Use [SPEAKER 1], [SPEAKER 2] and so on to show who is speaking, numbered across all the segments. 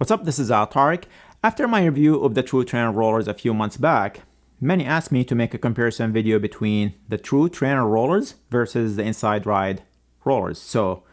[SPEAKER 1] What's up, this is Tarek. After my review of the TruTrainer rollers a few months back, many asked me to make a comparison video between the TruTrainer rollers versus the InsideRide rollers. So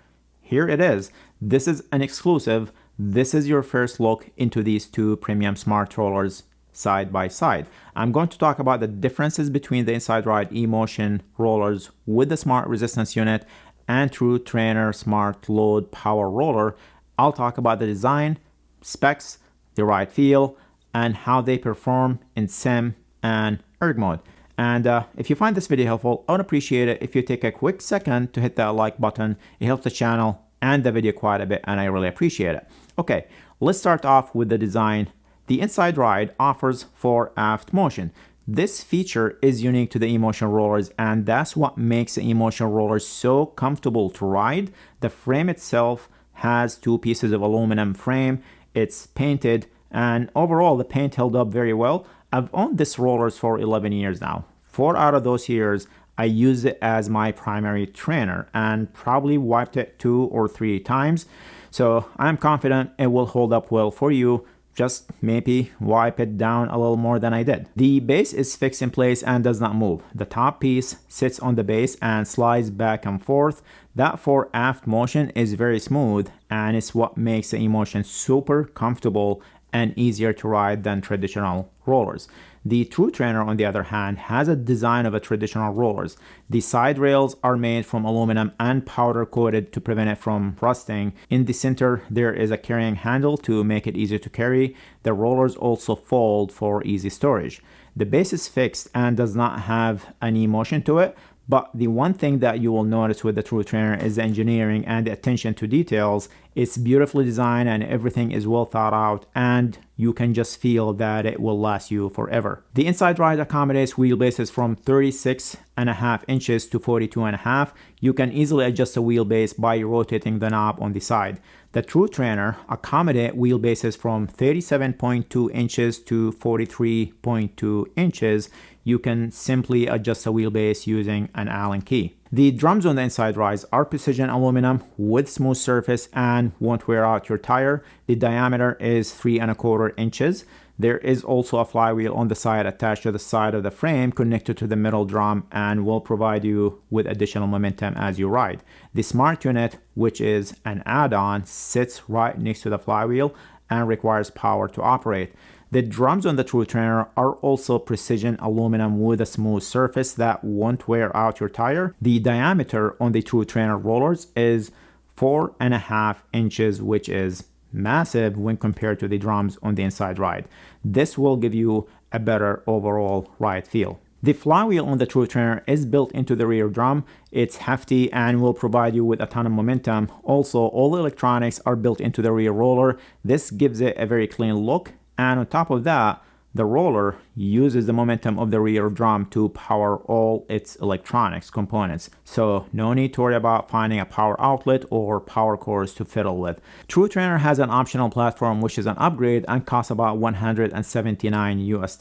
[SPEAKER 1] here it is. This is an exclusive. This is your first look into these two premium smart rollers side by side. I'm going to talk about the differences between the InsideRide Emotion Rollers with the Smart Resistance Unit and TruTrainer Smart Load Power Roller. I'll talk about the design, specs, the ride feel, and how they perform in sim and ERG mode. And if you find this video helpful, I would appreciate it if you take a quick second to hit that like button. It helps the channel and the video quite a bit, and I really appreciate it. Okay, let's start off with the design. The InsideRide offers fore-aft motion. This feature is unique to the Emotion Rollers, and that's what makes the Emotion Rollers so comfortable to ride. The frame itself has two pieces of aluminum frame. It's painted, and overall the paint held up very well. I've owned this rollers for 11 years now. 4 out of those years I used it as my primary trainer and probably wiped it 2 or 3 times. So I'm confident it will hold up well for you. Just maybe wipe it down a little more than I did. The base is fixed in place and does not move. The top piece sits on the base and slides back and forth. That fore-aft motion is very smooth, and it's what makes the Emotion super comfortable and easier to ride than traditional rollers. The TruTrainer, on the other hand, has a design of a traditional rollers. The side rails are made from aluminum and powder coated to prevent it from rusting. In the center, there is a carrying handle to make it easier to carry. The rollers also fold for easy storage. The base is fixed and does not have any motion to it. But the one thing that you will notice with the TruTrainer is the engineering and the attention to details. It's beautifully designed and everything is well thought out, and you can just feel that it will last you forever. The InsideRide accommodates wheelbases from 36.5 inches to 42.5. You can easily adjust the wheelbase by rotating the knob on the side. The TruTrainer accommodates wheelbases from 37.2 inches to 43.2 inches. You can simply adjust the wheelbase using an Allen key. The drums on the InsideRides are precision aluminum with smooth surface and won't wear out your tire. The diameter is 3.25 inches. There is also a flywheel on the side attached to the side of the frame connected to the middle drum and will provide you with additional momentum as you ride. The Smart Unit, which is an add-on, sits right next to the flywheel and requires power to operate. The drums on the TruTrainer are also precision aluminum with a smooth surface that won't wear out your tire. The diameter on the TruTrainer rollers is 4.5 inches, which is massive when compared to the drums on the InsideRide. This will give you a better overall ride feel. The flywheel on the TruTrainer is built into the rear drum. It's hefty and will provide you with a ton of momentum. Also, all the electronics are built into the rear roller. This gives it a very clean look. And on top of that, the roller uses the momentum of the rear drum to power all its electronics components. So no need to worry about finding a power outlet or power cords to fiddle with. TruTrainer has an optional platform which is an upgrade and costs about $179 US.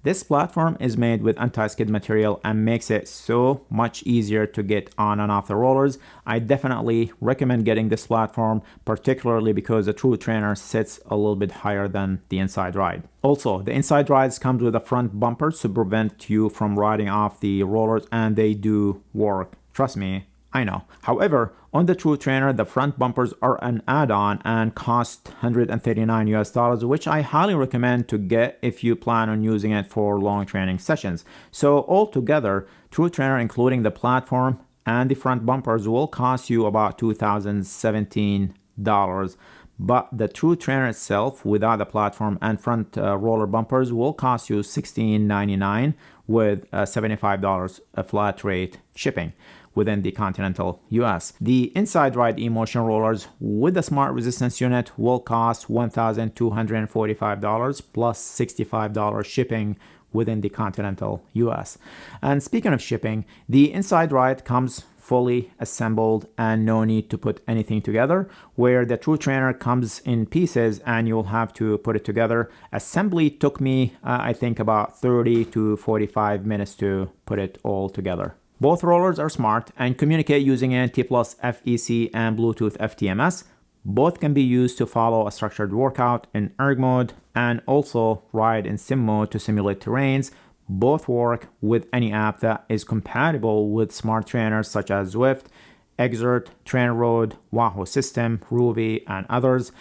[SPEAKER 1] This platform is made with anti-skid material and makes it so much easier to get on and off the rollers. I definitely recommend getting this platform, particularly because the TruTrainer sits a little bit higher than the InsideRide. Also, the InsideRides comes with a front bumper to prevent you from riding off the rollers, and they do work. Trust me, I know. However, on the TruTrainer, the front bumpers are an add-on and cost $139 US, which I highly recommend to get if you plan on using it for long training sessions. So altogether, TruTrainer, including the platform and the front bumpers, will cost you about $2,017. But the TruTrainer itself, without the platform and front roller bumpers, will cost you $16.99 with $75 a flat rate shipping within the continental US. The InsideRide Emotion Rollers with the Smart Resistance Unit will cost $1,245 plus $65 shipping within the continental US. And speaking of shipping, the InsideRide comes fully assembled and no need to put anything together, where the TruTrainer comes in pieces and you'll have to put it together. Assembly took me, I think, about 30 to 45 minutes to put it all together. Both rollers are smart and communicate using NT Plus FEC and Bluetooth FTMS. Both can be used to follow a structured workout in ERG mode and also ride in sim mode to simulate terrains. Both work with any app that is compatible with smart trainers such as Zwift, Exert, TrainerRoad, Wahoo System, Ruby, and others.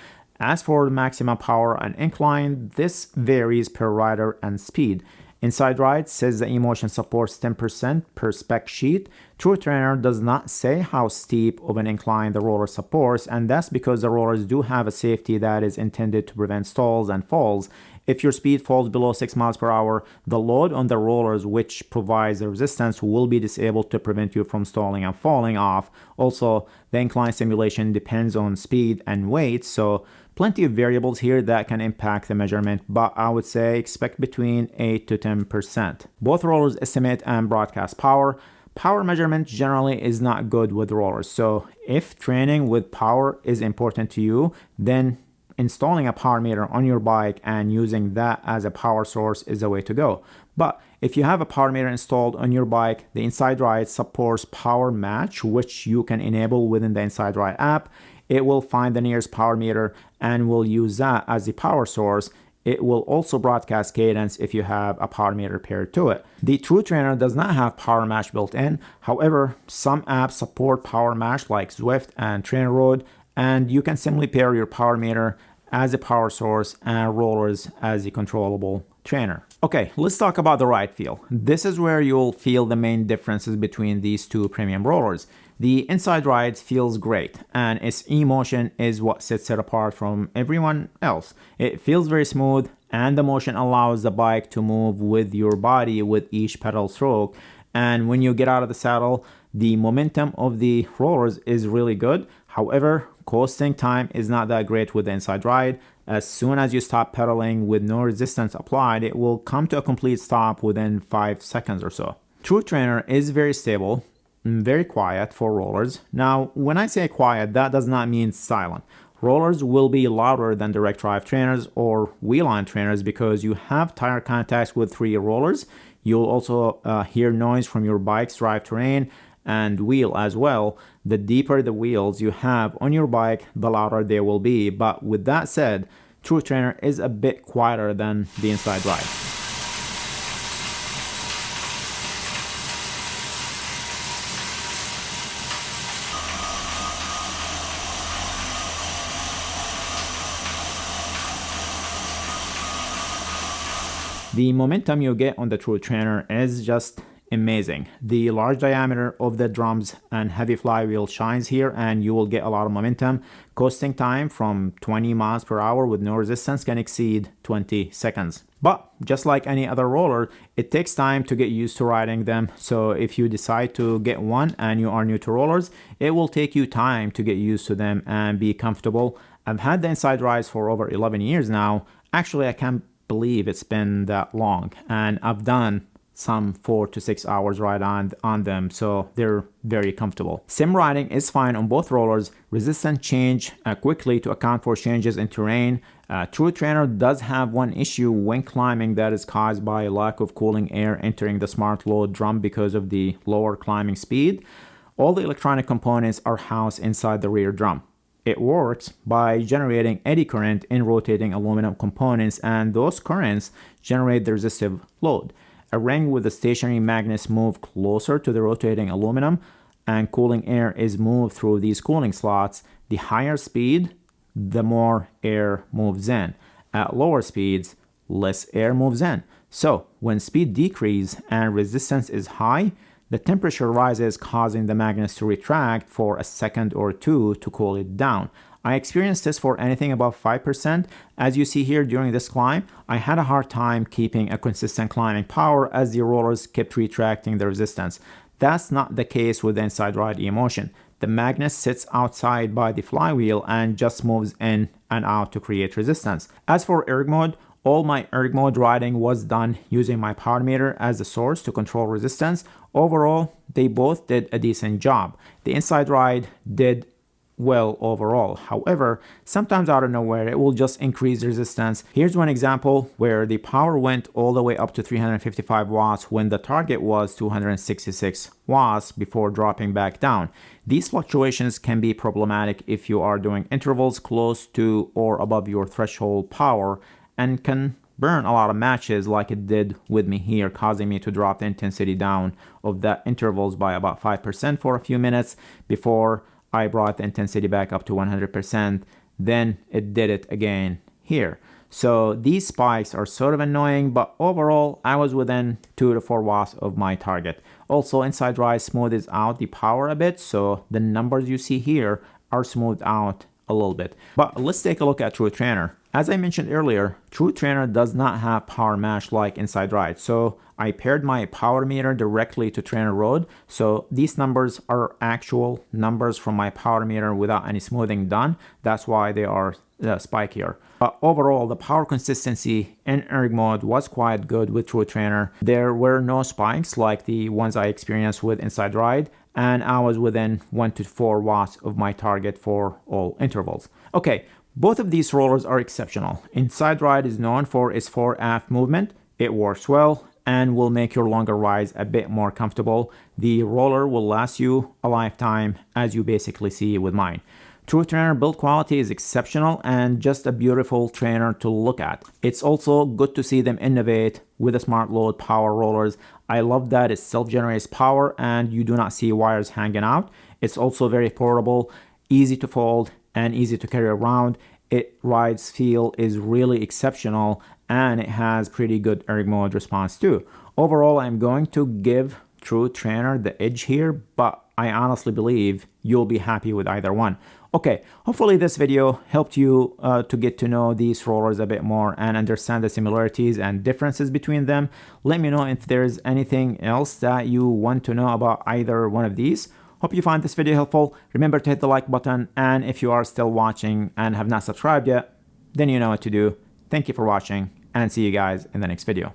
[SPEAKER 1] As for the maximum power and incline, this varies per rider and speed. InsideRide says the Emotion supports 10% per spec sheet. TruTrainer does not say how steep of an incline the roller supports, and that's because the rollers do have a safety that is intended to prevent stalls and falls. If your speed falls below 6 miles per hour, the load on the rollers, which provides the resistance, will be disabled to prevent you from stalling and falling off. Also, the incline simulation depends on speed and weight, so plenty of variables here that can impact the measurement, but I would say expect between 8 to 10%. Both rollers estimate and broadcast power. Power measurement generally is not good with rollers, so if training with power is important to you, then installing a power meter on your bike and using that as a power source is the way to go. But if you have a power meter installed on your bike, the InsideRide supports Power Match, which you can enable within the InsideRide app. It will find the nearest power meter and will use that as the power source. It will also broadcast cadence if you have a power meter paired to it. The TruTrainer does not have Power Match built in. However, some apps support Power Match like Zwift and TrainerRoad, and you can simply pair your power meter as a power source and rollers as a controllable trainer. Okay, let's talk about the ride feel. This is where you'll feel the main differences between these two premium rollers. The InsideRide feels great, and its emotion is what sets it apart from everyone else. It feels very smooth, and the motion allows the bike to move with your body with each pedal stroke. And when you get out of the saddle, the momentum of the rollers is really good. However, coasting time is not that great with the InsideRide. As soon as you stop pedaling with no resistance applied, it will come to a complete stop within 5 seconds or so. TruTrainer is very stable, very quiet for rollers. Now, when I say quiet, that does not mean silent. Rollers will be louder than direct drive trainers or wheel-on trainers because you have tire contacts with 3 rollers. You'll also hear noise from your bike's drive terrain and wheel as well. The deeper the wheels you have on your bike, the louder they will be. But with that said, TruTrainer is a bit quieter than the InsideRide. The momentum you get on the TruTrainer is just amazing. The large diameter of the drums and heavy flywheel shines here, and you will get a lot of momentum. Coasting time from 20 miles per hour with no resistance can exceed 20 seconds. But just like any other roller, it takes time to get used to riding them. So if you decide to get one and you are new to rollers, it will take you time to get used to them and be comfortable. I've had the InsideRides for over 11 years now. Actually, I can't believe it's been that long, and I've done some 4 to 6 hours ride on them, so they're very comfortable. Sim riding is fine on both rollers. Resistance change quickly to account for changes in terrain. TruTrainer does have one issue when climbing that is caused by a lack of cooling air entering the Smart Load drum because of the lower climbing speed. All the electronic components are housed inside the rear drum. It works by generating eddy current in rotating aluminum components, and those currents generate the resistive load. A ring with the stationary magnets move closer to the rotating aluminum, and cooling air is moved through these cooling slots. The higher speed, the more air moves in. At lower speeds, less air moves in. So when speed decreases and resistance is high, the temperature rises, causing the magnets to retract for a second or two to cool it down. I experienced this for anything above 5%. As you see here during this climb, I had a hard time keeping a consistent climbing power as the rollers kept retracting the resistance. That's not the case with the InsideRide Emotion. The magnet sits outside by the flywheel and just moves in and out to create resistance. As for ERG Mode, all my ERG Mode riding was done using my power meter as the source to control resistance. Overall, they both did a decent job. The InsideRide did well overall. However, sometimes out of nowhere, it will just increase resistance. Here's one example where the power went all the way up to 355 watts when the target was 266 watts before dropping back down. These fluctuations can be problematic if you are doing intervals close to or above your threshold power, and can burn a lot of matches like it did with me here, causing me to drop the intensity down of the intervals by about 5% for a few minutes before I brought the intensity back up to 100%. Then it did it again here. So these spikes are sort of annoying, but overall I was within 2 to 4 watts of my target. Also, InsideRide smooths out the power a bit, so the numbers you see here are smoothed out a little bit. But let's take a look at TruTrainer. As I mentioned earlier, TruTrainer does not have power match like InsideRide, so I paired my power meter directly to Trainer Road, so these numbers are actual numbers from my power meter without any smoothing done. That's why they are spikier. But overall, the power consistency in ERG mode was quite good with TruTrainer. There were no spikes like the ones I experienced with InsideRide, and I was within 1 to 4 watts of my target for all intervals. Okay, both of these rollers are exceptional. InsideRide is known for its fore-aft movement. It works well and will make your longer rides a bit more comfortable. The roller will last you a lifetime, as you basically see with mine. TruTrainer build quality is exceptional and just a beautiful trainer to look at. It's also good to see them innovate with the Smart Load power rollers. I love that it self-generates power and you do not see wires hanging out. It's also very portable, easy to fold, and easy to carry around. It rides feel is really exceptional, and it has pretty good ERG mode response too. Overall, I'm going to give TruTrainer the edge here, but I honestly believe you'll be happy with either one. Okay, hopefully this video helped you to get to know these rollers a bit more and understand the similarities and differences between them. Let me know if there's anything else that you want to know about either one of these. Hope you find this video helpful. Remember to hit the like button, and if you are still watching and have not subscribed yet, then you know what to do. Thank you for watching, and see you guys in the next video.